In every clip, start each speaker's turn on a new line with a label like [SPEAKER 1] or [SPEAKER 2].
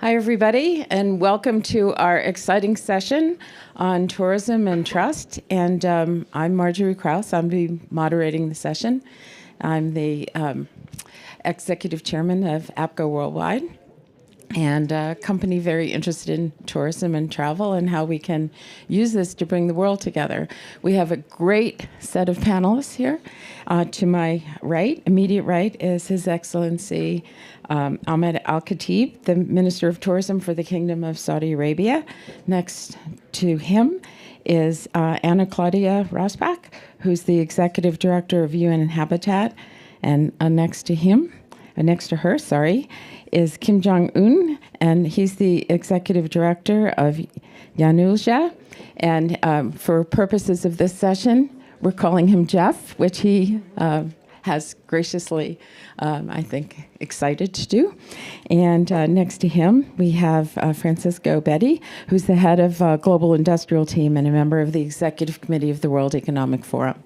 [SPEAKER 1] Hi, everybody, and welcome to our exciting session on tourism and trust. And I'm Marjorie Krause. I'll be moderating the session. I'm the executive chairman of APCO Worldwide, and a company very interested in tourism and travel and how we can use this to bring the world together. We have a great set of panelists here. To my right, immediate right, is His Excellency Ahmed Al-Khatib, the Minister of Tourism for the Kingdom of Saudi Arabia. Next to him is Anna Claudia Rosbach, who's the Executive Director of UN Habitat. And next to her, is Kim Jong-un, and he's the Executive Director of Yanulja. And for purposes of this session, we're calling him Jeff, which he has graciously, I think, excited to do. And next to him, we have Francisco Betti, who's the head of Global Industrial Team and a member of the Executive Committee of the World Economic Forum.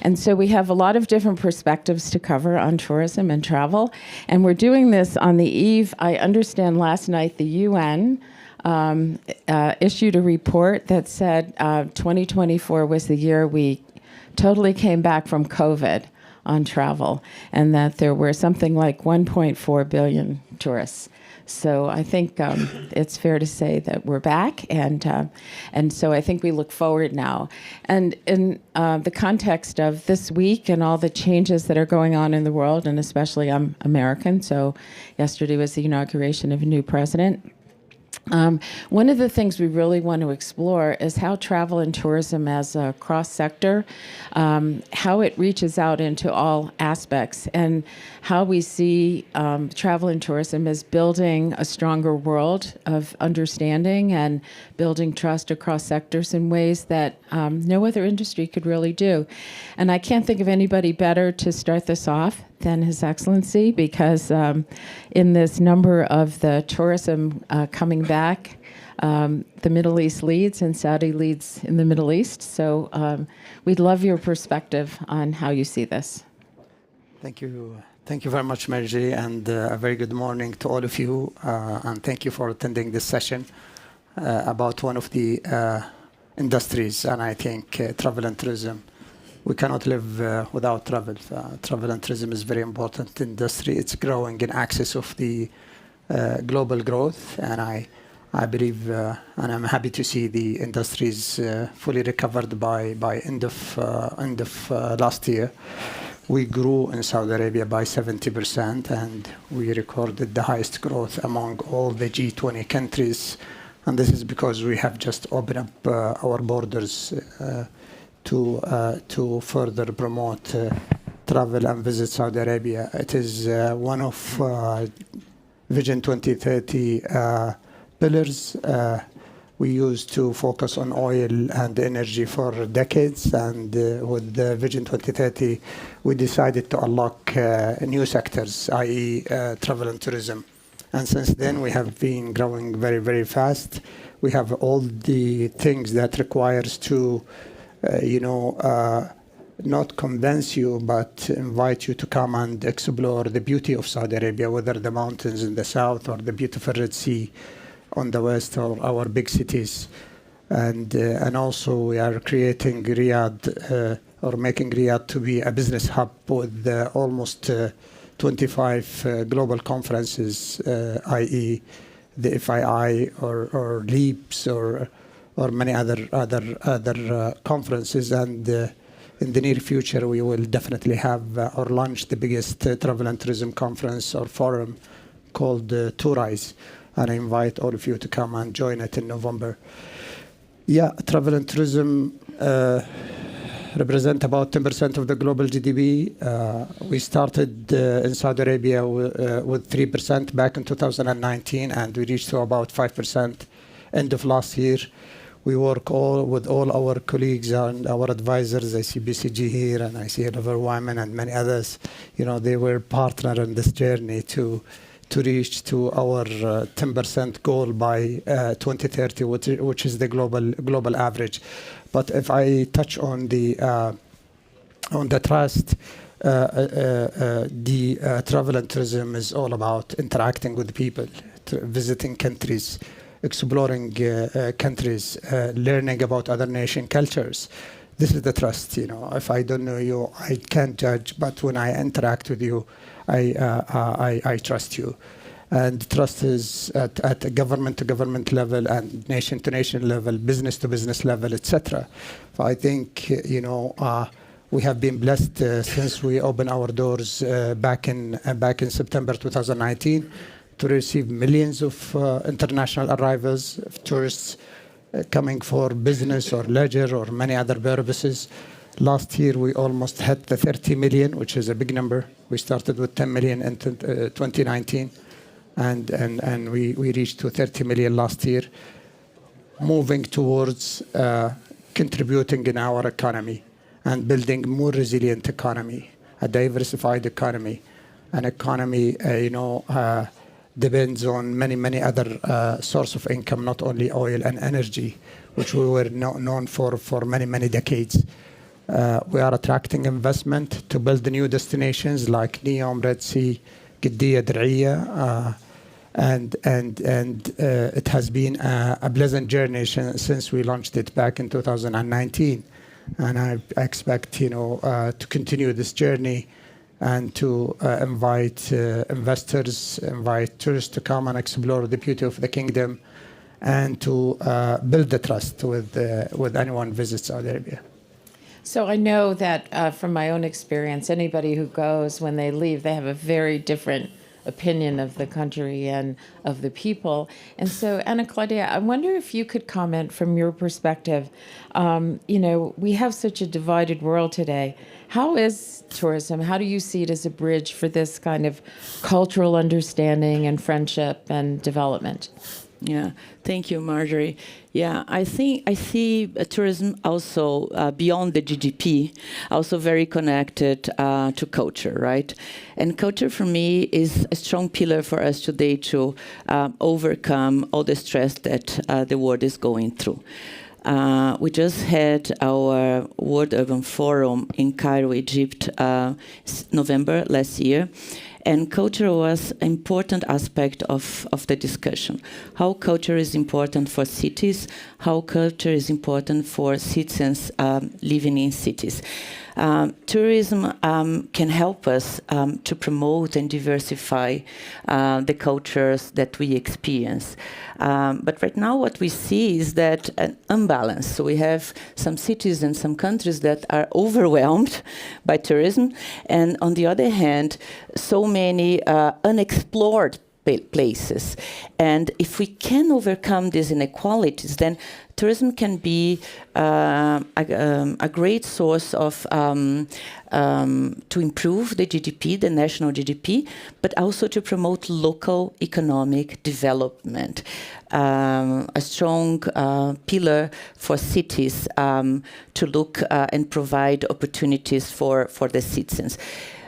[SPEAKER 1] And so we have a lot of different perspectives to cover on tourism and travel. And we're doing this on the eve, I understand last night the UN issued a report that said 2024 was the year we totally came back from COVID on travel, and that there were something like 1.4 billion tourists. So I think it's fair to say that we're back, and so I think we look forward now. And in the context of this week and all the changes that are going on in the world, and especially I'm American, so yesterday was the inauguration of a new president. One of the things we really want to explore is how travel and tourism as a cross-sector, how it reaches out into all aspects, and how we see travel and tourism as building a stronger world of understanding and building trust across sectors in ways that no other industry could really do. And I can't think of anybody better to start this off than His Excellency, because in this number of the tourism coming back, the Middle East leads and Saudi leads in the Middle East. So we'd love your perspective on how you see this.
[SPEAKER 2] Thank you. Thank you very much, Marjorie, and a very good morning to all of you. And thank you for attending this session about one of the industries, and I think travel and tourism. We cannot live without travel. Travel and tourism is a very important industry. It's growing in access of the global growth, and I believe, and I'm happy to see the industry is fully recovered by end of last year. We grew in Saudi Arabia by 70%, and we recorded the highest growth among all the G20 countries. And this is because we have just opened up our borders to further promote travel and visit Saudi Arabia. It is one of Vision 2030 pillars. We used to focus on oil and energy for decades, and with the Vision 2030, we decided to unlock new sectors, i.e. travel and tourism. And since then, we have been growing very, very fast. We have all the things that requires to not convince you, but invite you to come and explore the beauty of Saudi Arabia, whether the mountains in the south or the beautiful Red Sea on the west or our big cities. And also we are creating Riyadh or making Riyadh to be a business hub with almost 25 global conferences, i.e. the FII or LEAPS or many other conferences, and in the near future we will definitely have or launch the biggest travel and tourism conference or forum called Tourize, and I invite all of you to come and join it in November. Yeah, travel and tourism represent about 10% of the global GDP. We started in Saudi Arabia with 3% back in 2019, and we reached to about 5% end of last year. We work with all our colleagues and our advisors. I see BCG here, and I see Oliver Wyman and many others. They were partner in this journey to reach to our 10% goal by 2030, which is the global average. But if I touch on the trust, the travel and tourism is all about interacting with people. visiting countries, exploring countries, learning about other nation cultures. This is the trust. If I don't know you, I can't judge. But when I interact with you, I trust you. And trust is at a government-to-government level and nation-to-nation level, business-to-business level, etc. So I think, we have been blessed since we opened our doors back in September 2019 to receive millions of international arrivals of tourists coming for business or leisure or many other purposes. Last year, we almost hit the 30 million, which is a big number. We started with 10 million in 2019. And we reached to 30 million last year, moving towards contributing in our economy and building more resilient economy, a diversified economy, an economy, depends on many other sources of income, not only oil and energy, which we were known for many decades. We are attracting investment to build the new destinations like Neom, Red Sea, Qiddiya, Dir'iyya, and it has been a pleasant journey since we launched it back in 2019, and I expect to continue this journey and to invite investors, invite tourists to come and explore the beauty of the kingdom, and to build the trust with anyone visits Saudi Arabia.
[SPEAKER 1] So I know that from my own experience, anybody who goes, when they leave, they have a very different opinion of the country and of the people. And so, Ana Claudia, I wonder if you could comment from your perspective. We have such a divided world today. How is tourism? How do you see it as a bridge for this kind of cultural understanding and friendship and development?
[SPEAKER 3] Yeah, thank you, Marjorie. Yeah, I see tourism also beyond the GDP, also very connected to culture, right? And culture for me is a strong pillar for us today to overcome all the stress that the world is going through. We just had our World Urban Forum in Cairo, Egypt, November last year. And culture was an important aspect of the discussion. How culture is important for cities, how culture is important for citizens living in cities. Tourism can help us to promote and diversify the cultures that we experience. But right now what we see is that an imbalance. So we have some cities and some countries that are overwhelmed by tourism, and on the other hand, so many unexplored places. And if we can overcome these inequalities, then tourism can be a great source of to improve the GDP, the national GDP, but also to promote local economic development. A strong pillar for cities to look and provide opportunities for the citizens.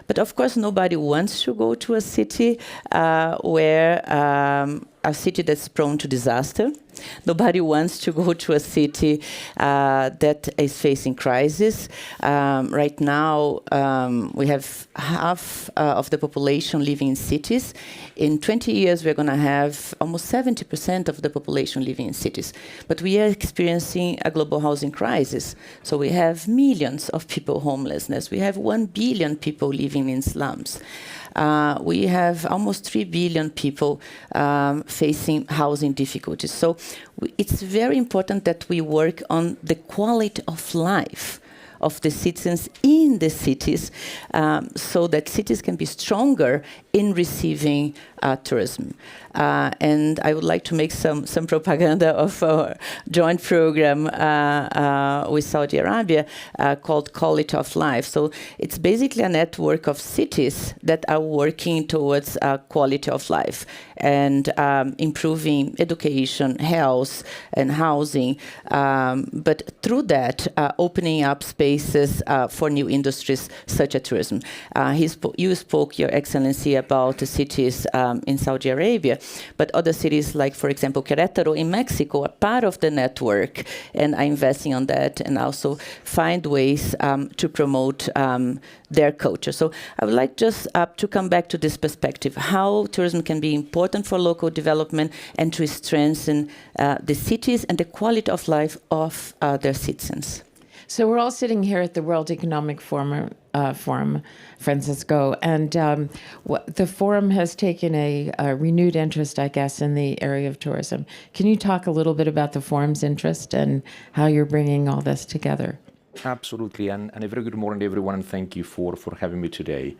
[SPEAKER 3] But of course, nobody wants to go to a city a city that's prone to disaster. Nobody wants to go to a city that is facing crisis. Right now, we have half of the population living in cities. In 20 years, we're going to have almost 70% of the population living in cities. But we are experiencing a global housing crisis. So we have millions of people homelessness. We have 1 billion people living in slums. We have almost 3 billion people facing housing difficulties. So it's very important that we work on the quality of life of the citizens in the cities, so that cities can be stronger in receiving tourism. And I would like to make some propaganda of our joint program with Saudi Arabia called Quality of Life. So it's basically a network of cities that are working towards quality of life and improving education, health, and housing, but through that, opening up space spaces for new industries such as tourism. You spoke, Your Excellency, about the cities in Saudi Arabia, but other cities like, for example, Querétaro in Mexico are part of the network and are investing on that and also find ways to promote their culture. So I would like just to come back to this perspective, how tourism can be important for local development and to strengthen the cities and the quality of life of their citizens.
[SPEAKER 1] So we're all sitting here at the World Economic Forum, Francisco, and the forum has taken a renewed interest, I guess, in the area of tourism. Can you talk a little bit about the forum's interest and how you're bringing all this together?
[SPEAKER 4] Absolutely, and a very good morning, everyone, and thank you for having me today.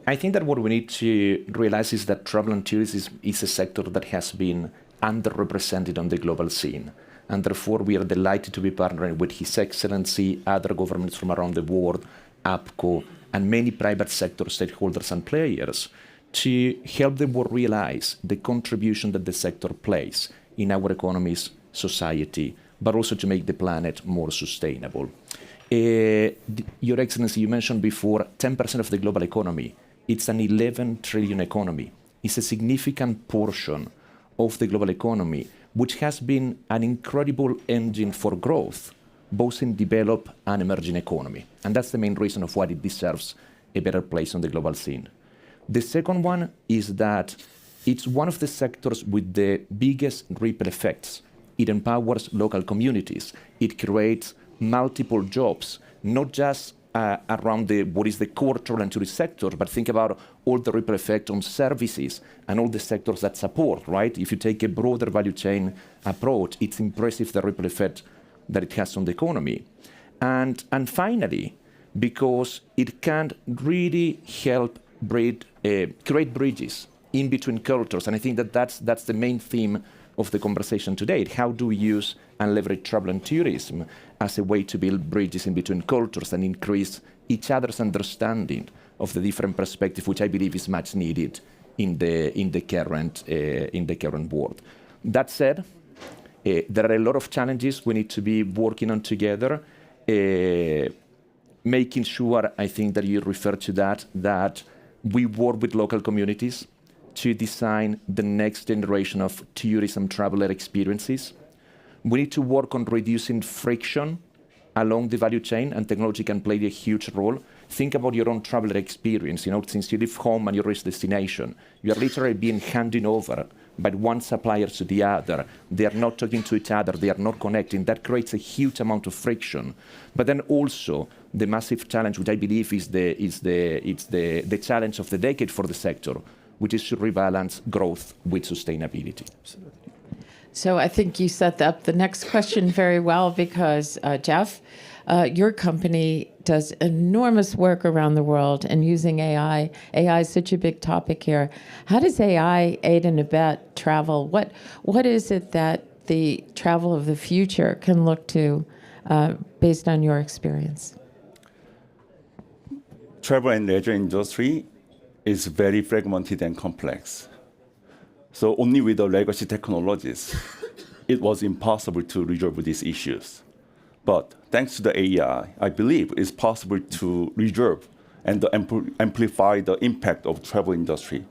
[SPEAKER 4] I think that what we need to realize is that travel and tourism is a sector that has been underrepresented on the global scene. And therefore, we are delighted to be partnering with His Excellency, other governments from around the world, APCO, and many private sector stakeholders and players to help the world realize the contribution that the sector plays in our economies, society, but also to make the planet more sustainable. Your Excellency, you mentioned before 10% of the global economy. It's an 11 trillion economy. It's a significant portion of the global economy, which has been an incredible engine for growth, both in developed and emerging economy. And that's the main reason of why it deserves a better place on the global scene. The second one is that it's one of the sectors with the biggest ripple effects. It empowers local communities. It creates multiple jobs, not just around what is the core travel and tourism sector, but think about all the ripple effect on services and all the sectors that support, right? If you take a broader value chain approach, it's impressive the ripple effect that it has on the economy. And finally, because it can really help create bridges in between cultures, and I think that that's the main theme of the conversation today. How do we use and leverage travel and tourism as a way to build bridges in between cultures and increase each other's understanding of the different perspective, which I believe is much needed in the current world. That said, there are a lot of challenges we need to be working on together, making sure, I think that you refer to that we work with local communities to design the next generation of tourism traveler experiences. We need to work on reducing friction along the value chain, and technology can play a huge role. Think about your own traveler experience. Since you leave home and you reach destination, you are literally being handed over by one supplier to the other. They are not talking to each other. They are not connecting. That creates a huge amount of friction. But then also the massive challenge, which I believe is the challenge of the decade for the sector, which is to rebalance growth with sustainability.
[SPEAKER 1] Absolutely. So I think you set up the next question very well because, Jeff, your company does enormous work around the world and using AI. AI is such a big topic here. How does AI aid and abet travel? What is it that the travel of the future can look to based on your experience?
[SPEAKER 5] Travel and leisure industry is very fragmented and complex. So only with the legacy technologies, it was impossible to resolve these issues. But thanks to the AI, I believe it's possible to resolve and amplify the impact of travel industry.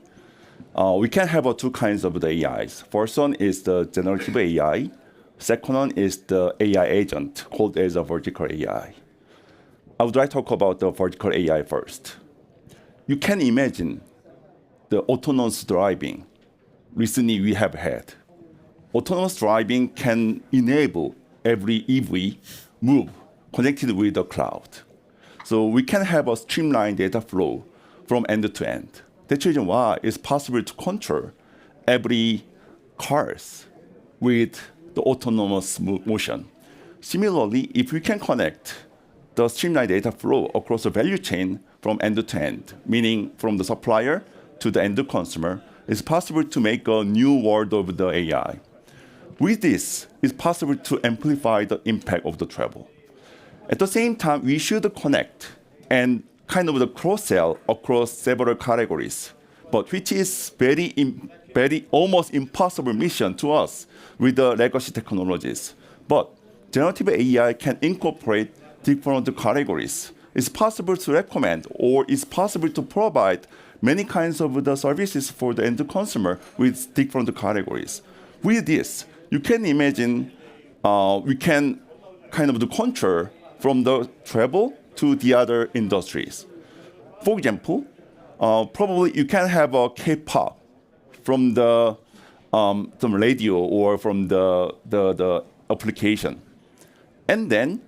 [SPEAKER 5] We can have two kinds of the AIs. First one is the generative AI. Second one is the AI agent called as a vertical AI. I would like to talk about the vertical AI first. You can imagine the autonomous driving recently we have had. Autonomous driving can enable every EV move connected with the cloud. So we can have a streamlined data flow from end to end. That's the reason why it's possible to control every cars with the autonomous motion. Similarly, if we can connect the streamlined data flow across the value chain from end to end, meaning from the supplier to the end consumer, it's possible to make a new world of the AI. With this, it's possible to amplify the impact of the travel. At the same time, we should connect and kind of the cross-sell across several categories, but which is very almost impossible mission to us with the legacy technologies. But generative AI can incorporate different categories. It's possible to recommend, or it's possible to provide many kinds of the services for the end consumer with different categories. With this, you can imagine we can kind of control from the travel to the other industries. For example, probably you can have a K-pop from the radio or from the application, and then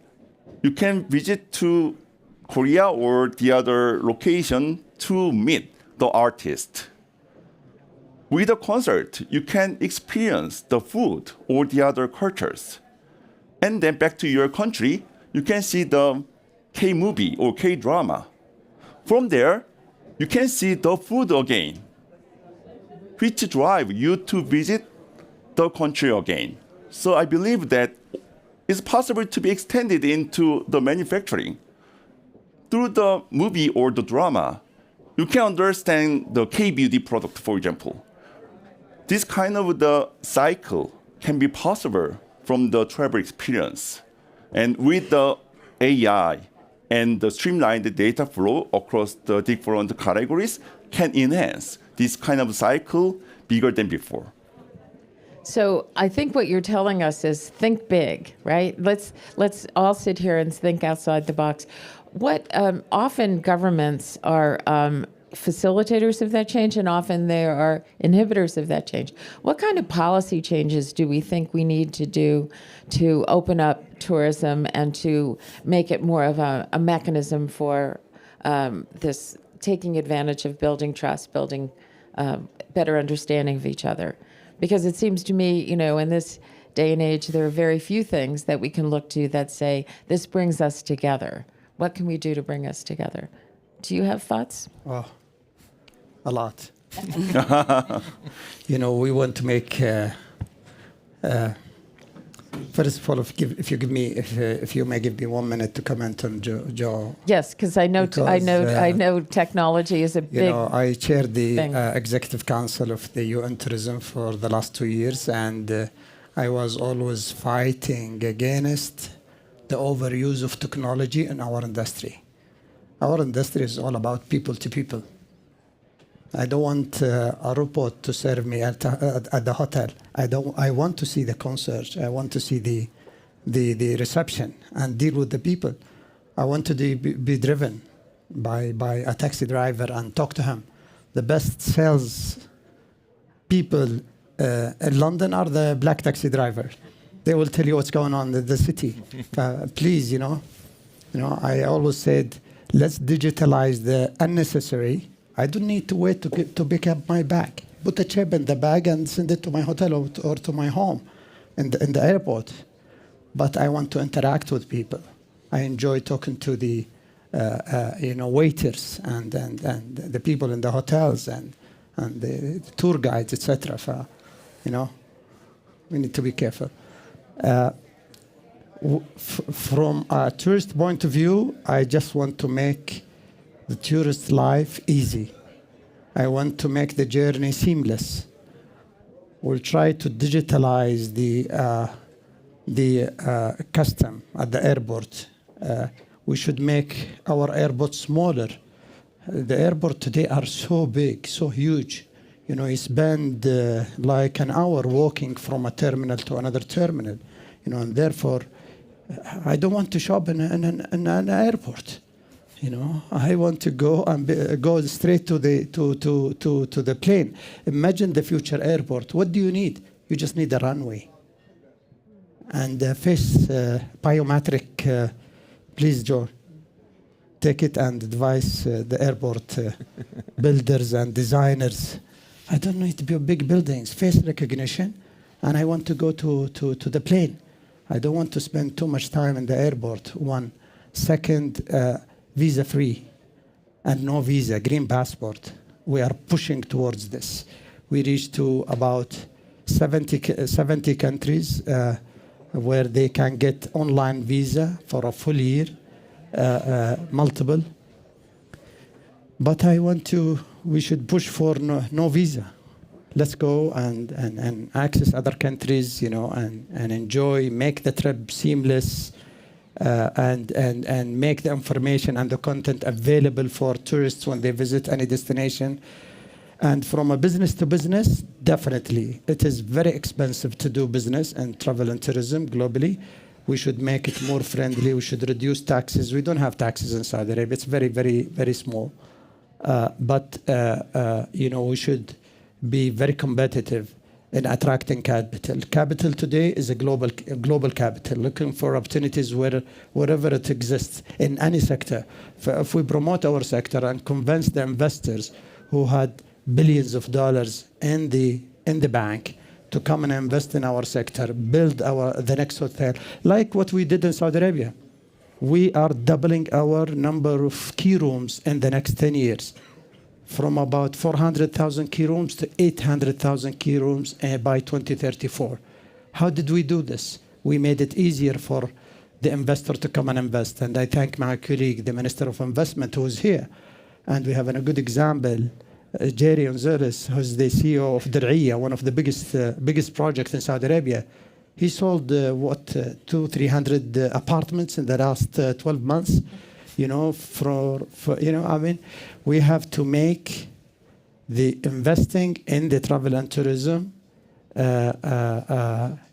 [SPEAKER 5] you can visit to Korea or the other location to meet the artist. With a concert, you can experience the food or the other cultures. And then back to your country, you can see the K-movie or K-drama. From there, you can see the food again, which drive you to visit the country again. So I believe that it's possible to be extended into the manufacturing. Through the movie or the drama, you can understand the K-beauty product, for example. This kind of the cycle can be possible from the travel experience. And with the AI and the streamlined data flow across the different categories can enhance this kind of cycle bigger than before.
[SPEAKER 1] So I think what you're telling us is think big, right? Let's all sit here and think outside the box. What often governments are facilitators of that change, and often they are inhibitors of that change. What kind of policy changes do we think we need to do to open up tourism and to make it more of a mechanism for this taking advantage of building trust, building better understanding of each other? Because it seems to me, in this day and age, there are very few things that we can look to that say, this brings us together. What can we do to bring us together? Do you have thoughts?
[SPEAKER 2] Oh, a lot. We want to make. First of all, if you may give me 1 minute to comment on Joe.
[SPEAKER 1] Yes, because I know technology is a big.
[SPEAKER 2] I chaired the
[SPEAKER 1] thing.
[SPEAKER 2] Executive Council of the UN Tourism for the last 2 years, and I was always fighting against the overuse of technology in our industry. Our industry is all about people to people. I don't want a robot to serve me at the hotel. I want to see the concert. I want to see the reception and deal with the people. I want to be driven by a taxi driver and talk to him. The best sales people in London are the black taxi drivers. They will tell you what's going on in the city. Please, I always said, let's digitalize the unnecessary. I don't need to wait to pick up my bag. Put a chip in the bag and send it to my hotel or to my home in the airport. But I want to interact with people. I enjoy talking to the waiters and the people in the hotels and the tour guides, etc. We need to be careful. From a tourist point of view, I just want to make the tourist life easy. I want to make the journey seamless. We'll try to digitalize the custom at the airport. We should make our airport smaller. The airport today are so big, so huge. You spend like an hour walking from a terminal to another terminal. And therefore, I don't want to shop in an airport. I want to go and go straight to the plane. Imagine the future airport. What do you need? You just need a runway and face biometric. Please, Joe, take it and advise the airport builders and designers. I don't need to build big buildings. Face recognition, and I want to go to the plane. I don't want to spend too much time in the airport. One, second, visa-free and no visa, green passport. We are pushing towards this. We reached to about 70 countries where they can get online visa for a full year, multiple. But we should push for no visa. Let's go and access other countries, and enjoy, make the trip seamless. and make the information and the content available for tourists when they visit any destination. And from a business to business, definitely, it is very expensive to do business and travel and tourism globally. We should make it more friendly. We should reduce taxes. We don't have taxes in Saudi Arabia. It's very, very, very small. But we should be very competitive in attracting capital. Capital today is a global capital, looking for opportunities wherever it exists in any sector. If we promote our sector and convince the investors who had billions of dollars in the bank to come and invest in our sector, build the next hotel, like what we did in Saudi Arabia. We are doubling our number of key rooms in the next 10 years, from about 400,000 key rooms to 800,000 key rooms by 2034. How did we do this? We made it easier for the investor to come and invest. And I thank my colleague, the Minister of Investment, who is here. And we have a good example, Jerry Onzuris, who's the CEO of Dir'iyah, one of the biggest projects in Saudi Arabia. He sold 200-300 apartments in the last 12 months. We have to make the investing in the travel and tourism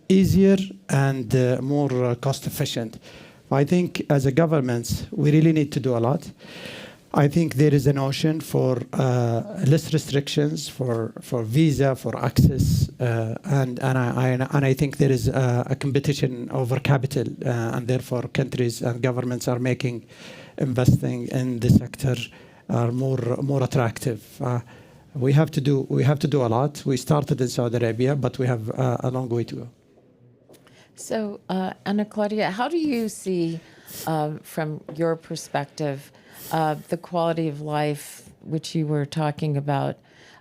[SPEAKER 2] easier and more cost efficient. I think as a government, we really need to do a lot. I think there is a notion for less restrictions for visa, for access, and I think there is a competition over capital, and therefore countries and governments are making investing in the sector are more attractive. We have to do a lot. We started in Saudi Arabia, but we have a long way to go.
[SPEAKER 1] So, Ana Claudia, how do you see, from your perspective, the quality of life, which you were talking about,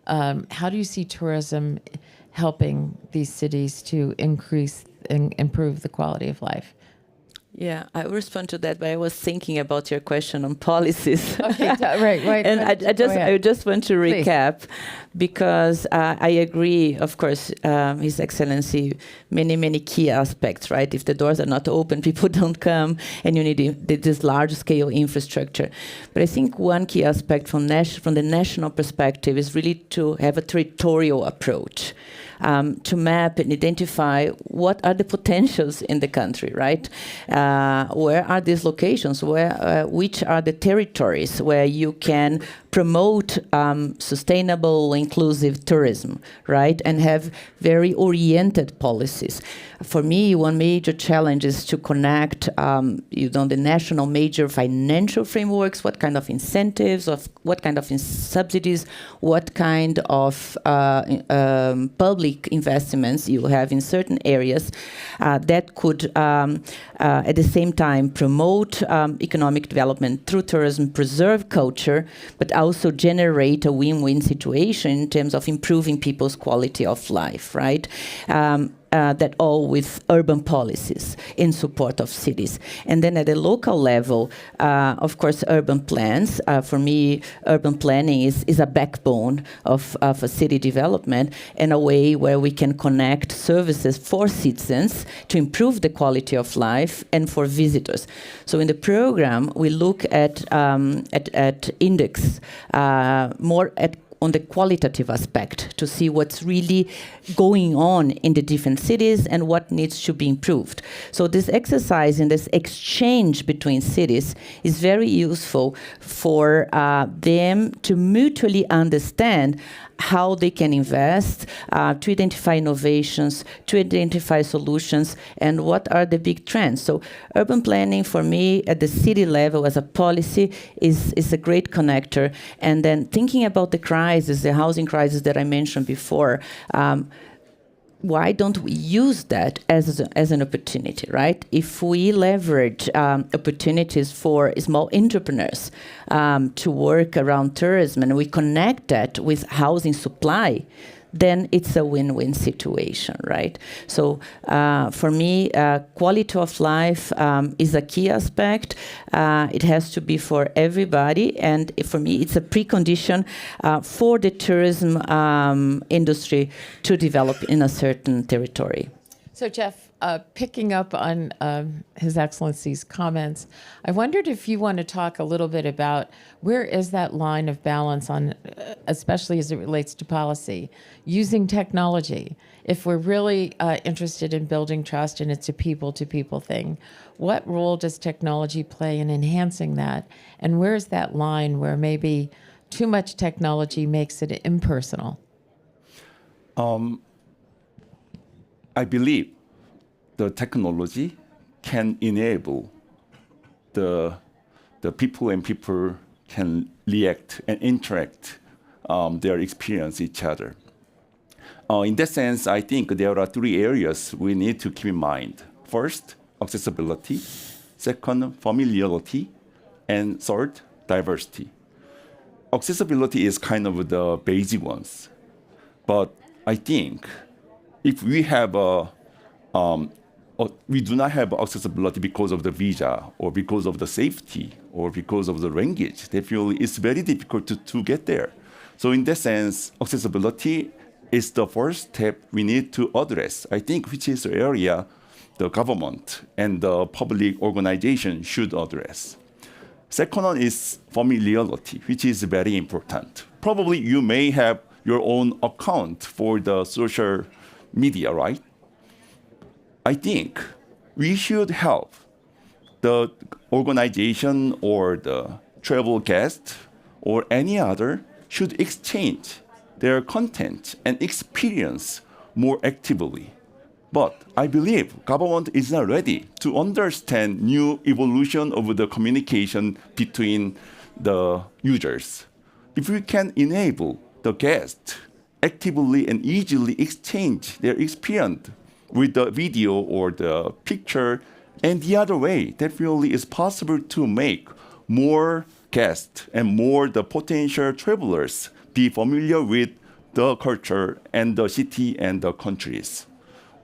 [SPEAKER 1] how do you see tourism helping these cities to increase and improve the quality of life?
[SPEAKER 3] Yeah, I will respond to that, but I was thinking about your question on policies.
[SPEAKER 1] Okay, right.
[SPEAKER 3] And I just want to recap, because I agree, of course, His Excellency, many key aspects, right? If the doors are not open, people don't come, and you need this large-scale infrastructure. But I think one key aspect from the national perspective is really to have a territorial approach. To map and identify what are the potentials in the country, right? Where are these locations? Which are the territories where you can promote sustainable, inclusive tourism, right? And have very oriented policies. For me, one major challenge is to connect the national major financial frameworks, what kind of incentives, what kind of subsidies, what kind of public investments you have in certain areas that could, at the same time, promote economic development through tourism, preserve culture, but also generate a win-win situation in terms of improving people's quality of life, right? That all with urban policies in support of cities. And then at the local level, of course, urban plans. For me, urban planning is a backbone of a city development, and a way where we can connect services for citizens to improve the quality of life and for visitors. So in the program, we look at index, more on the qualitative aspect, to see what's really going on in the different cities and what needs to be improved. So this exercise and this exchange between cities is very useful for them to mutually understand how they can invest, to identify innovations, to identify solutions, and what are the big trends. So urban planning, for me, at the city level as a policy, is a great connector. And then thinking about the crisis, the housing crisis that I mentioned before, why don't we use that as an opportunity, right? If we leverage opportunities for small entrepreneurs to work around tourism, and we connect that with housing supply, then it's a win-win situation, right? So for me, quality of life is a key aspect. It has to be for everybody, and for me, it's a precondition for the tourism industry to develop in a certain territory.
[SPEAKER 1] So Jeff, picking up on His Excellency's comments, I wondered if you want to talk a little bit about where is that line of balance on, especially as it relates to policy, using technology. If we're really interested in building trust and it's a people-to-people thing, what role does technology play in enhancing that? And where's that line where maybe too much technology makes it impersonal?
[SPEAKER 5] I believe the technology can enable the people and people can react and interact their experience each other. In that sense, I think there are three areas we need to keep in mind. First, accessibility. Second, familiarity. And third, diversity. Accessibility is kind of the basic ones. But I think if we have we do not have accessibility because of the visa or because of the safety or because of the language, definitely it's very difficult to get there. So in that sense, accessibility is the first step we need to address, I think, which is the area the government and the public organization should address. Second one is familiarity, which is very important. Probably you may have your own account for the social media, right? I think we should help the organization or the travel guest or any other should exchange their content and experience more actively. But I believe government is not ready to understand new evolution of the communication between the users. If we can enable the guests actively and easily exchange their experience with the video or the picture, and the other way, definitely it's possible to make more guests and more the potential travelers be familiar with the culture and the city and the countries.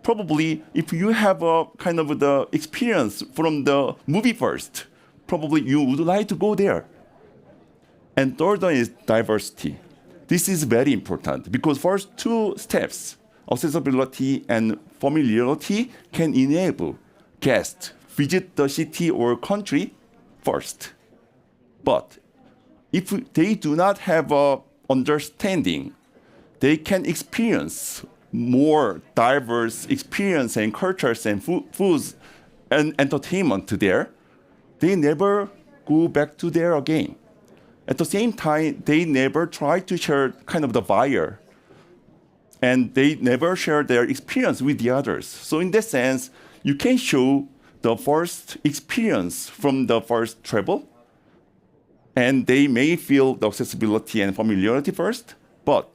[SPEAKER 5] Probably if you have a kind of the experience from the movie first, probably you would like to go there. And third one is diversity. This is very important because first two steps, accessibility and familiarity, can enable guests visit the city or country first. But if they do not have a understanding, they can experience more diverse experience and cultures and foods and entertainment there. They never go back to there again. At the same time, they never try to share kind of the buyer, and they never share their experience with the others. So in that sense, you can show the first experience from the first travel, and they may feel the accessibility and familiarity first, but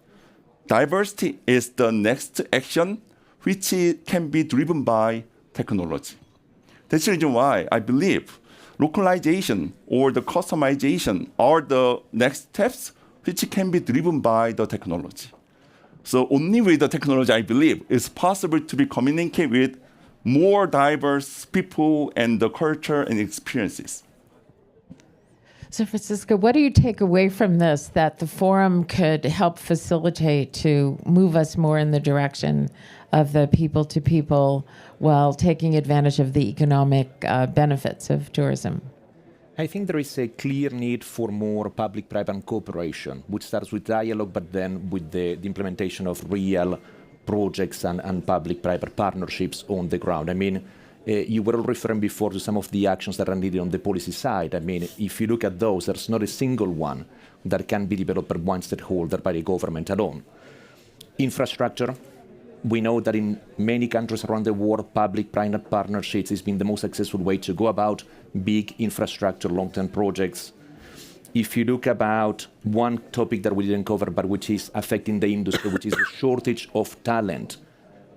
[SPEAKER 5] diversity is the next action which can be driven by technology. That's the reason why I believe localization or the customization are the next steps which can be driven by the technology. So only with the technology, I believe, it's possible to be communicate with more diverse people and the culture and experiences.
[SPEAKER 1] So Francisco, what do you take away from this that the forum could help facilitate to move us more in the direction of the people-to-people while taking advantage of the economic benefits of tourism?
[SPEAKER 4] I think there is a clear need for more public-private cooperation, which starts with dialogue, but then with the implementation of real projects and public-private partnerships on the ground. I mean, you were referring before to some of the actions that are needed on the policy side. I mean, if you look at those, there's not a single one that can be developed by one stakeholder, by the government alone. Infrastructure. We know that in many countries around the world, public-private partnerships has been the most successful way to go about big infrastructure, long-term projects. If you look about one topic that we didn't cover, but which is affecting the industry, which is the shortage of talent,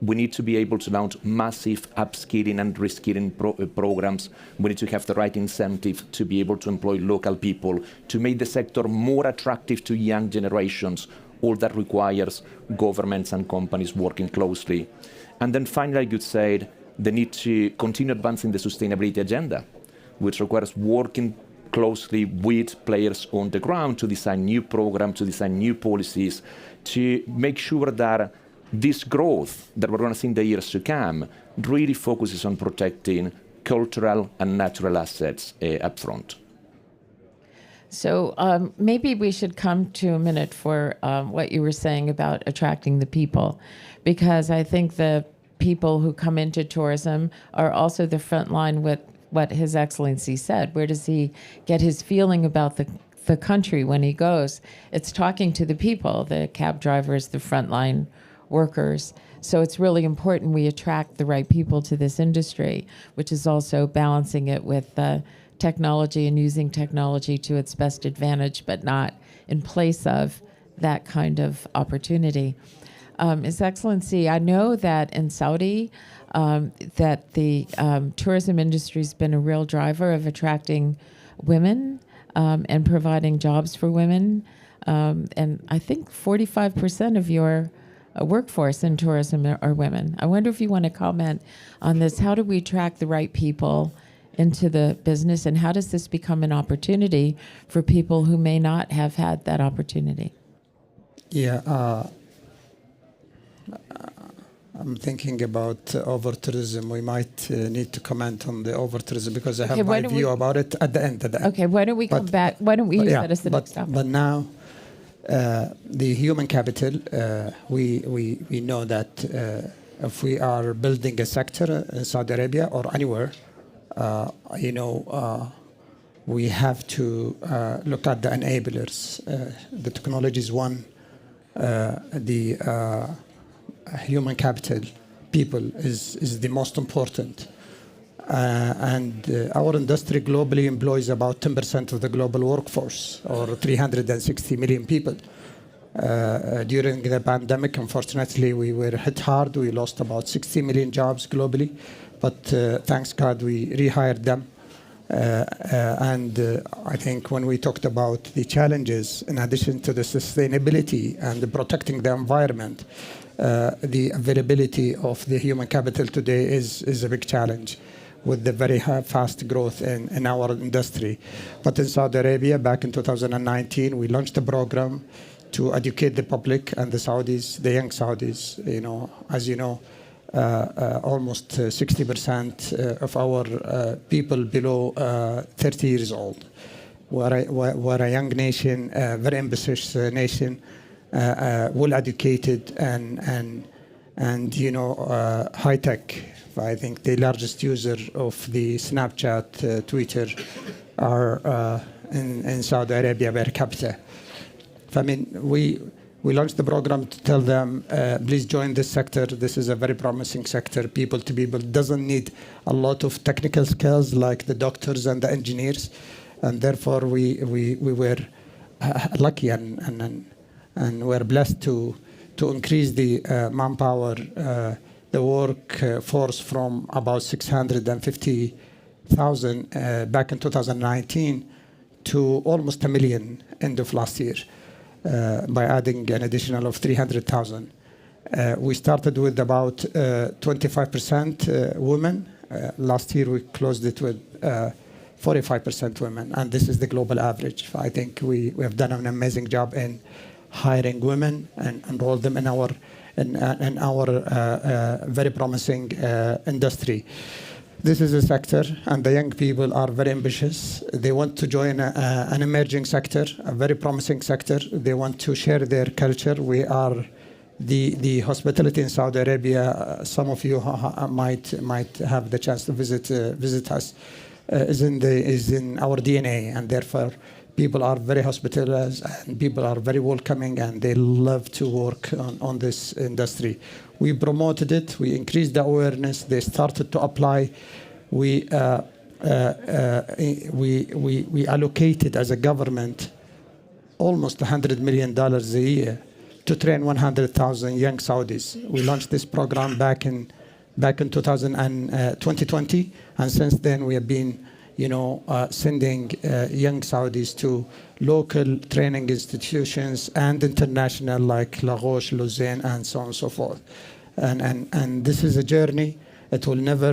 [SPEAKER 4] we need to be able to launch massive upskilling and reskilling programs. We need to have the right incentive to be able to employ local people, to make the sector more attractive to young generations. All that requires governments and companies working closely. And then finally, I could say the need to continue advancing the sustainability agenda, which requires working closely with players on the ground to design new programs, to design new policies, to make sure that this growth that we're going to see in the years to come really focuses on protecting cultural and natural assets up front.
[SPEAKER 1] So maybe we should come to a minute for what you were saying about attracting the people, because I think the people who come into tourism are also the front line with what His Excellency said. Where does he get his feeling about the country when he goes? It's talking to the people, the cab drivers, the frontline workers. So it's really important we attract the right people to this industry, which is also balancing it with technology and using technology to its best advantage, but not in place of that kind of opportunity. His Excellency, I know that in Saudi, that the tourism industry has been a real driver of attracting women and providing jobs for women. And I think 45% of your workforce in tourism are women. I wonder if you want to comment on this. How do we attract the right people into the business, and how does this become an opportunity for people who may not have had that opportunity?
[SPEAKER 2] Yeah, I'm thinking about over-tourism. We might need to comment on the over-tourism because I have my view about it at the end.
[SPEAKER 1] Okay, why don't we come back? Why don't we use that as the next topic?
[SPEAKER 2] But now, the human capital, we know that if we are building a sector in Saudi Arabia or anywhere, we have to look at the enablers. The technology is one. The human capital, people, is the most important. And our industry globally employs about 10% of the global workforce, or 360 million people. During the pandemic, unfortunately, we were hit hard. We lost about 60 million jobs globally. But thanks God, we rehired them. And I think when we talked about the challenges, in addition to the sustainability and the protecting the environment, the availability of the human capital today is a big challenge with the very fast growth in our industry. But in Saudi Arabia, back in 2019, we launched a program to educate the public and the Saudis, the young Saudis. As you know, almost 60% of our people below 30 years old. We're a young nation, a very ambitious nation, well-educated and high-tech. I think the largest user of the Snapchat, Twitter, are in Saudi Arabia per capita. I mean, we launched the program to tell them, please join this sector. This is a very promising sector. People to people doesn't need a lot of technical skills like the doctors and the engineers, and therefore we were lucky and we're blessed to increase the manpower, the workforce from about 650,000 back in 2019 to almost 1 million end of last year. By adding an additional of 300,000. We started with about 25% women. Last year we closed it with 45% women, and this is the global average. I think we have done an amazing job in hiring women and enroll them in our very promising industry. This is a sector, and the young people are very ambitious. They want to join an emerging sector, a very promising sector. They want to share their culture. We are the hospitality in Saudi Arabia. Some of you might have the chance to visit us. Is in our DNA, and therefore people are very hospitable and people are very welcoming, and they love to work on this industry. We promoted it. We increased the awareness. They started to apply. We allocated as a government almost $100 million a year to train 100,000 young Saudis. We launched this program back in 2020, and since then we have been sending young Saudis to local training institutions and international like La Roche, Lausanne, and so on and so forth. And this is a journey. It will never,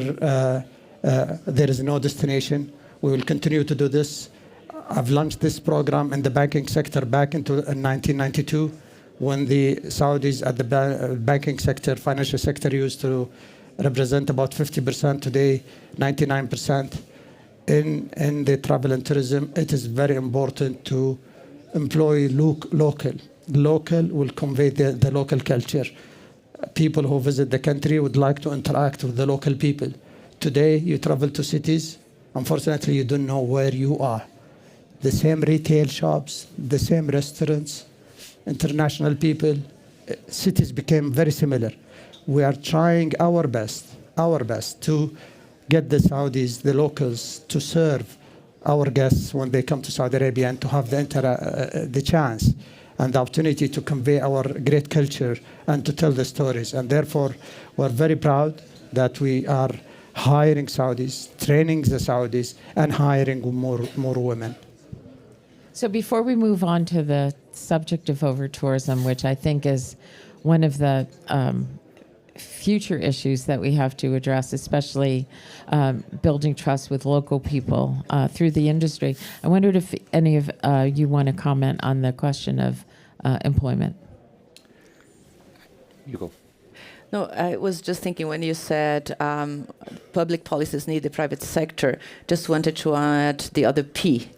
[SPEAKER 2] there is no destination. We will continue to do this. I've launched this program in the banking sector back in 1992. when the Saudis at the banking sector, financial sector used to represent about 50%, today 99%. In the travel and tourism, it is very important to employ local. Local will convey the local culture. People who visit the country would like to interact with the local people. Today, you travel to cities, unfortunately, you don't know where you are. The same retail shops, the same restaurants, international people, cities became very similar. We are trying our best to get the Saudis, the locals, to serve our guests when they come to Saudi Arabia and to have the chance and the opportunity to convey our great culture and to tell the stories. And therefore, we're very proud that we are hiring Saudis, training the Saudis, and hiring more women.
[SPEAKER 1] So before we move on to the subject of over-tourism, which I think is one of the future issues that we have to address, especially building trust with local people through the industry, I wondered if any of you want to comment on the question of employment.
[SPEAKER 4] You go.
[SPEAKER 3] No, I was just thinking when you said public policies need the private sector, just wanted to add the other P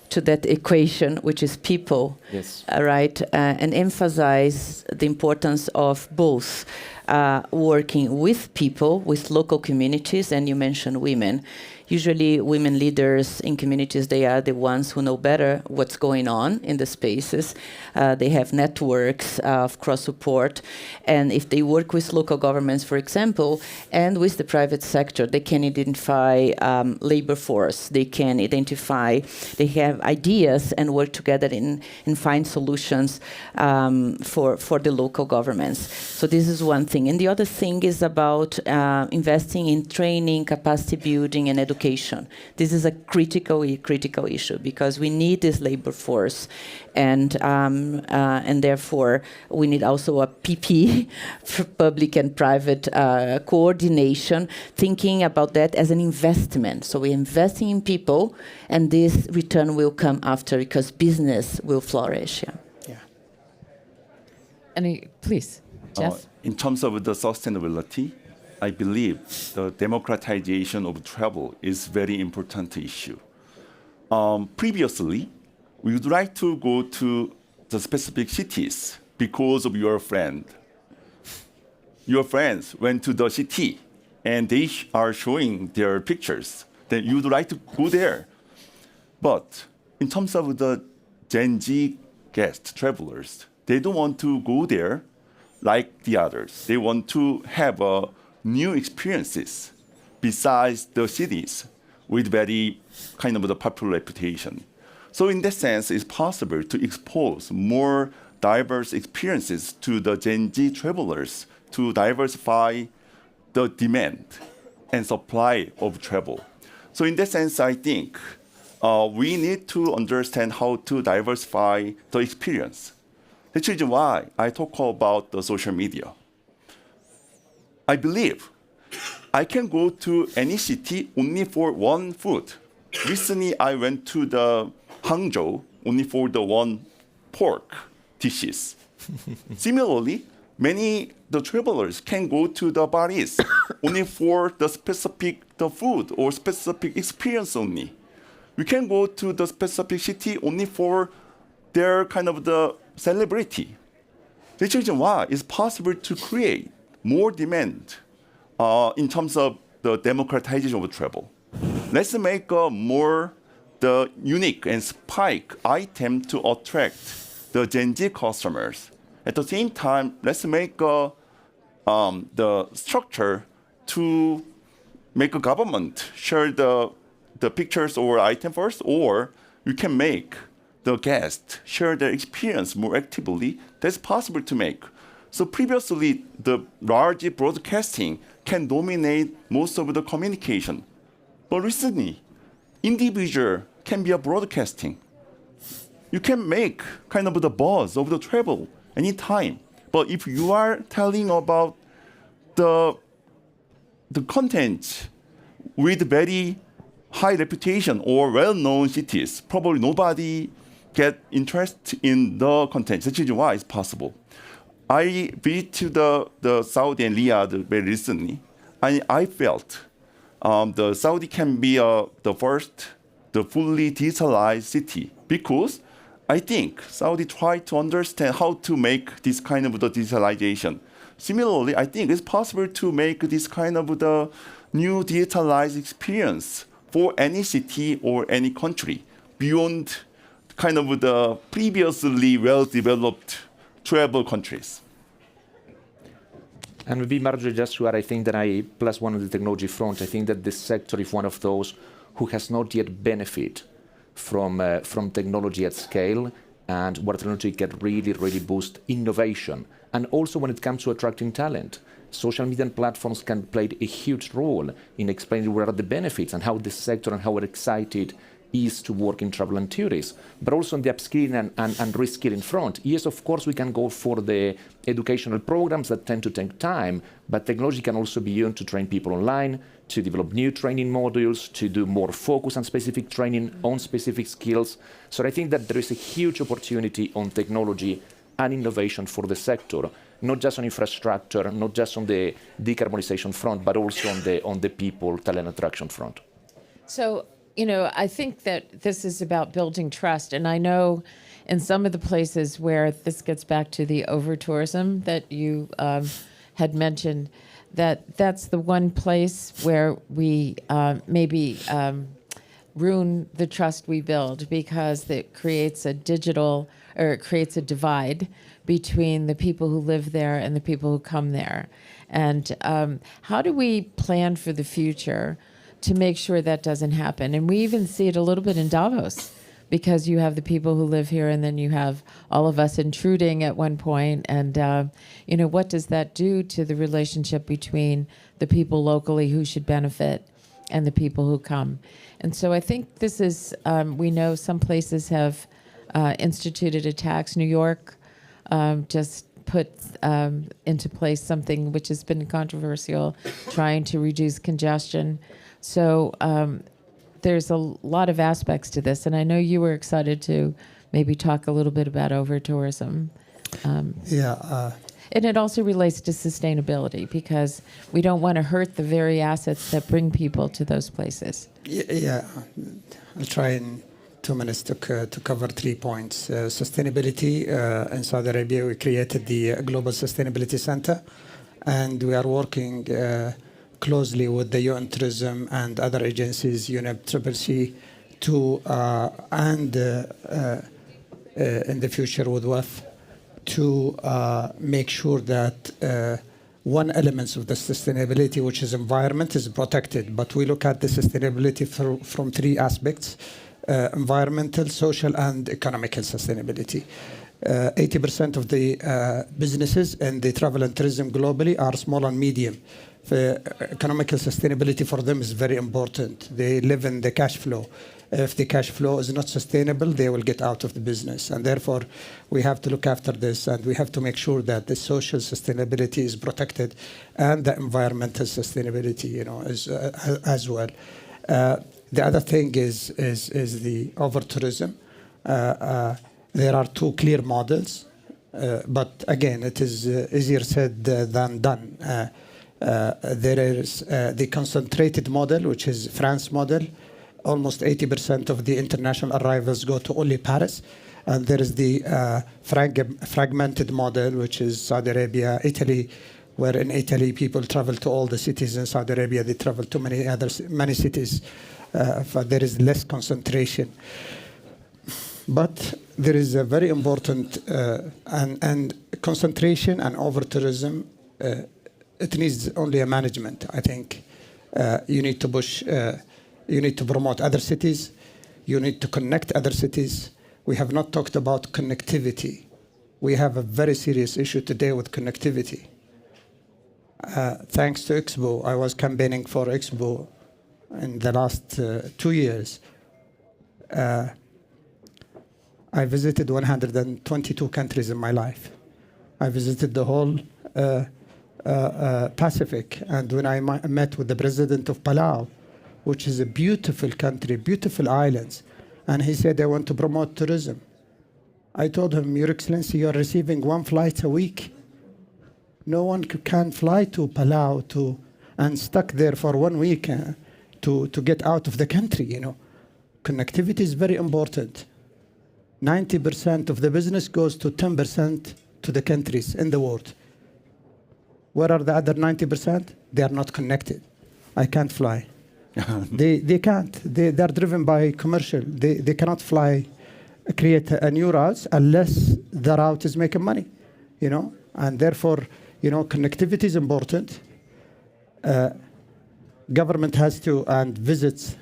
[SPEAKER 3] to that equation, which is people,
[SPEAKER 4] Yes.
[SPEAKER 3] right? And emphasize the importance of both working with people, with local communities, and you mentioned women. Usually women leaders in communities, they are the ones who know better what's going on in the spaces. They have networks of cross-support. And if they work with local governments, for example, and with the private sector, they can identify labor force. They can identify, they have ideas and work together and find solutions for the local governments. So this is one thing. And the other thing is about investing in training, capacity building, and education. This is a critical issue because we need this labor force, and therefore we need also a PP, for public and private coordination, thinking about that as an investment. So we're investing in people, and this return will come after because business will flourish.
[SPEAKER 2] Yeah.
[SPEAKER 1] Please, Jeff.
[SPEAKER 5] In terms of the sustainability, I believe the democratization of travel is very important issue. Previously, we would like to go to the specific cities because of your friend. Your friends went to the city and they are showing their pictures. Then you'd like to go there. But in terms of the Gen Z guest travelers, they don't want to go there like the others. They want to have new experiences besides the cities with very kind of the popular reputation. So in that sense, it's possible to expose more diverse experiences to the Gen Z travelers to diversify the demand and supply of travel. So in that sense, I think we need to understand how to diversify the experience. That's the reason why I talk about the social media. I believe I can go to any city only for one food. Recently, I went to the Hangzhou only for the one pork dishes. Similarly, the travelers can go to the Paris only for the specific food or specific experience only. We can go to the specific city only for their kind of the celebrity. That's the reason why it's possible to create more demand in terms of the democratization of travel. Let's make more the unique and spike item to attract the Gen Z customers. At the same time, let's make the structure to make a government share the pictures or item first, or you can make the guests share their experience more actively. That's possible to make. So previously, the large broadcasting can dominate most of the communication. But recently, individual can be a broadcasting. You can make kind of the buzz of the travel anytime. But if you are telling about the content with very high reputation or well-known cities, probably nobody get interest in the content. This is why it's possible. I visited the Saudi and Riyadh very recently, and I felt the Saudi can be the first, the fully digitalized city, because I think Saudi tried to understand how to make this kind of the digitalization. Similarly, I think it's possible to make this kind of the new digitalized experience for any city or any country beyond kind of the previously well-developed travel countries.
[SPEAKER 4] And maybe Marjorie, just to add, I think that I plus one on the technology front. I think that this sector is one of those who has not yet benefit from technology at scale, and where technology can really boost innovation. And also when it comes to attracting talent, social media and platforms can play a huge role in explaining what are the benefits and how this sector and how excited is to work in travel and tourism, but also on the upskilling and reskilling front. Yes, of course, we can go for the educational programs that tend to take time, but technology can also be used to train people online, to develop new training modules, to do more focus on specific training on specific skills. So I think that there is a huge opportunity on technology and innovation for the sector, not just on infrastructure, not just on the decarbonization front, but also on the people, talent attraction front.
[SPEAKER 1] So, I think that this is about building trust. And I know in some of the places where this gets back to the over-tourism that you had mentioned, that's the one place where we maybe ruin the trust we build, because it creates a divide between the people who live there and the people who come there. And how do we plan for the future to make sure that doesn't happen? And we even see it a little bit in Davos, because you have the people who live here and then you have all of us intruding at one point. And, what does that do to the relationship between the people locally who should benefit and the people who come? And so I think this is, we know some places have instituted a tax. New York just put into place something which has been controversial, trying to reduce congestion. So there's a lot of aspects to this, and I know you were excited to maybe talk a little bit about over-tourism. And it also relates to sustainability, because we don't want to hurt the very assets that bring people to those places.
[SPEAKER 2] Yeah. I'll try in 2 minutes to cover 3 points. Sustainability. In Saudi Arabia, we created the Global Sustainability Center, and we are working closely with the UN Tourism and other agencies, UNEP, and in the future with WEF, to make sure that one element of the sustainability, which is environment, is protected. But we look at the sustainability from 3 aspects: environmental, social, and economical sustainability. 80% of the businesses in the travel and tourism globally are small and medium. Economical sustainability for them is very important. They live in the cash flow. If the cash flow is not sustainable, they will get out of the business. And therefore, we have to look after this, and we have to make sure that the social sustainability is protected and the environmental sustainability, is as well. The other thing is the over-tourism. There are 2 clear models, but again, it is easier said than done. There is the concentrated model, which is France model. Almost 80% of the international arrivals go to only Paris. And there is the fragmented model, which is Saudi Arabia, Italy, where in Italy people travel to all the cities. In Saudi Arabia, they travel to many cities. There is less concentration. But there is a very important and concentration and over-tourism. It needs only a management. I think you need to push. You need to promote other cities. You need to connect other cities. We have not talked about connectivity. We have a very serious issue today with connectivity. Thanks to Expo, I was campaigning for Expo in the last 2 years. I visited 122 countries in my life. I visited the whole Pacific. And when I met with the president of Palau, which is a beautiful country, beautiful islands, and he said, I want to promote tourism. I told him, Your Excellency, you are receiving 1 flight a week. No one can fly to Palau and stuck there for 1 week to get out of the country, you know. Connectivity is very important. 90% of the business goes to 10% to the countries in the world. Where are the other 90%? They are not connected. I can't fly. They can't. They're driven by commercial. They cannot fly, create a new routes unless the route is making money, you know. And therefore, you know, connectivity is important. Government has to, and visit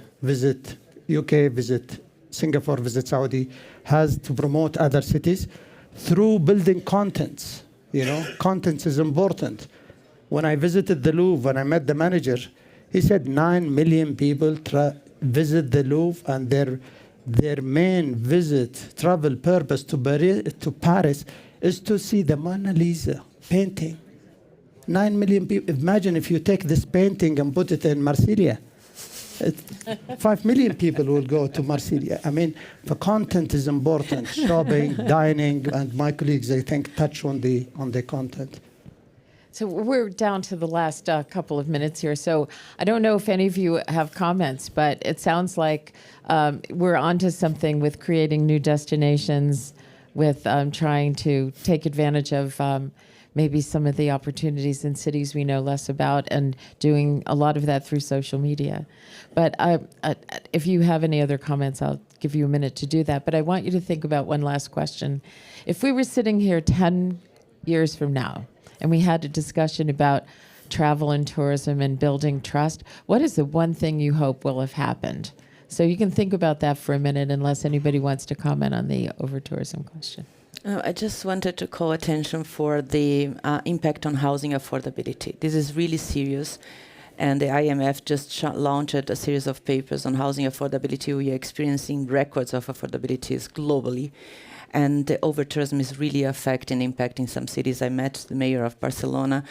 [SPEAKER 2] UK, visit Singapore, visit Saudi, has to promote other cities through building contents. You know, contents is important. When I visited the Louvre, when I met the manager, he said 9 million people visit the Louvre, and their main travel purpose to Paris is to see the Mona Lisa painting. 9 million people. Imagine if you take this painting and put it in Marsilia. 5 million people will go to Marsilia. I mean, the content is important. Shopping, dining, and my colleagues, I think, touch on the content.
[SPEAKER 1] So we're down to the last couple of minutes here. So I don't know if any of you have comments, but it sounds like we're onto something with creating new destinations, with trying to take advantage of maybe some of the opportunities in cities we know less about, and doing a lot of that through social media. But if you have any other comments, I'll give you a minute to do that. But I want you to think about one last question. If we were sitting here 10 years from now, and we had a discussion about travel and tourism and building trust, what is the one thing you hope will have happened? So you can think about that for a minute, unless anybody wants to comment on the over-tourism question.
[SPEAKER 3] I just wanted to call attention for the impact on housing affordability. This is really serious. And the IMF just launched a series of papers on housing affordability. We are experiencing records of affordabilities globally. And the over-tourism is really affecting, impacting some cities. I met the mayor of Barcelona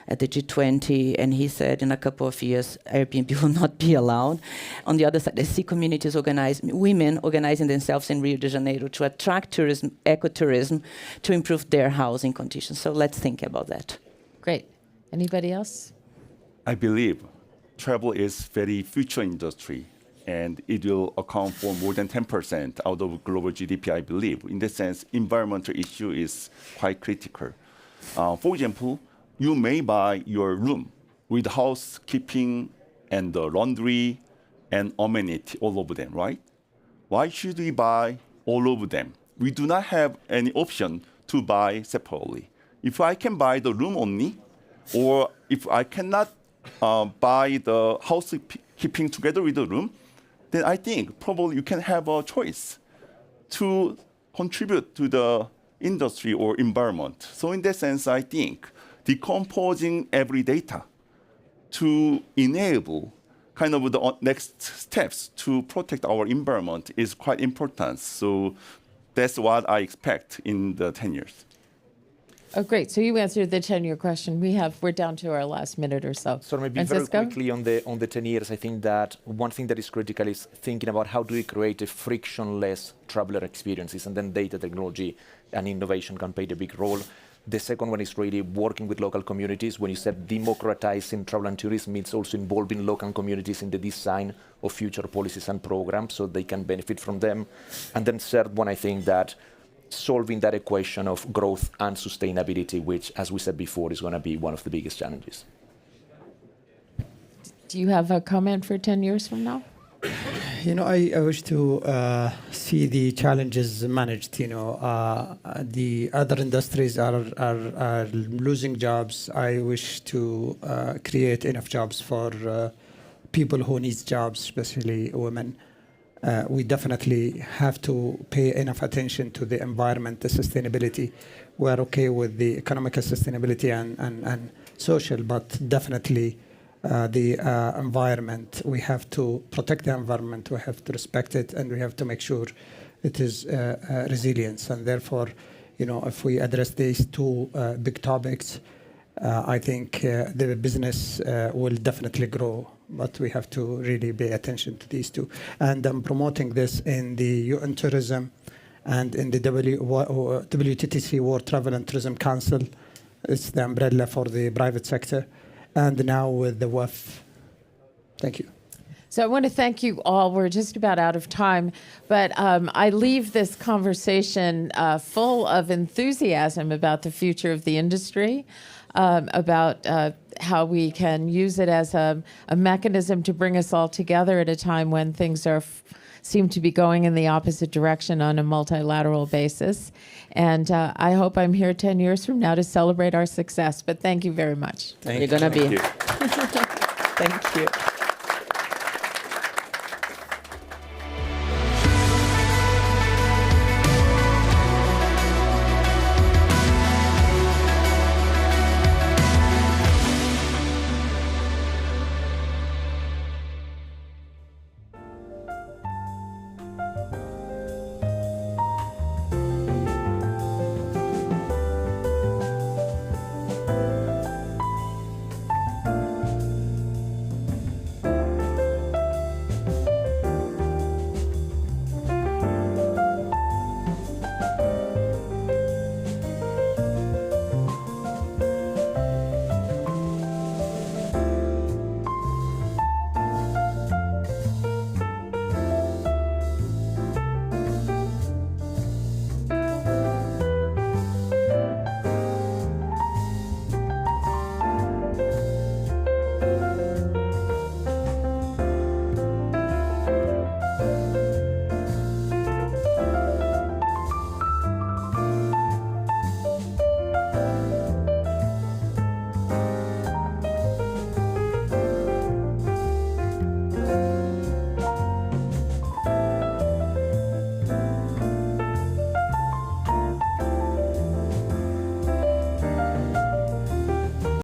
[SPEAKER 3] at the G20, and he said in a couple of years, Airbnb will not be allowed. On the other side, I see communities women organizing themselves in Rio de Janeiro to attract tourism, ecotourism, to improve their housing conditions. So let's think about that.
[SPEAKER 1] Great. Anybody else?
[SPEAKER 5] I believe travel is very future industry, and it will account for more than 10% out of global GDP, I believe. In that sense, environmental issue is quite critical. For example, you may buy your room with housekeeping and the laundry and amenity, all of them, right? Why should we buy all of them? We do not have any option to buy separately. If I can buy the room only, or if I cannot buy the housekeeping together with the room, then I think probably you can have a choice to contribute to the industry or environment. So in that sense, I think decomposing every data to enable kind of the next steps to protect our environment is quite important. So that's what I expect in the 10 years.
[SPEAKER 1] Oh, great. So you answered the 10-year question. We're down to our last minute or so.
[SPEAKER 4] So maybe
[SPEAKER 1] Francisco?
[SPEAKER 4] very quickly on the 10 years, I think that one thing that is critical is thinking about how do we create a frictionless traveler experiences, and then data technology and innovation can play the big role. The second one is really working with local communities. When you said democratizing travel and tourism, means also involving local communities in the design of future policies and programs so they can benefit from them. And then third one, I think that solving that equation of growth and sustainability, which, as we said before, is going to be one of the biggest challenges.
[SPEAKER 1] Do you have a comment for 10 years from now?
[SPEAKER 2] You know, I wish to see the challenges managed. You know, the other industries are losing jobs. I wish to create enough jobs for people who need jobs, especially women. We definitely have to pay enough attention to the environment, the sustainability. We're okay with the economic sustainability and social, but definitely the environment. We have to protect the environment, we have to respect it, and we have to make sure it is resilience. And therefore, you know, if we address these two big topics, I think the business will definitely grow, but we have to really pay attention to these two. And I'm promoting this in the UN tourism And in the WTTC, World Travel and Tourism Council, it's the umbrella for the private sector. And now with the WEF. Thank you.
[SPEAKER 1] So I want to thank you all. We're just about out of time, but I leave this conversation full of enthusiasm about the future of the industry, about how we can use it as a mechanism to bring us all together at a time when things seem to be going in the opposite direction on a multilateral basis. And I hope I'm here 10 years from now to celebrate our success, but thank you very much.
[SPEAKER 3] You're going to be.
[SPEAKER 5] you.
[SPEAKER 3] Thank you.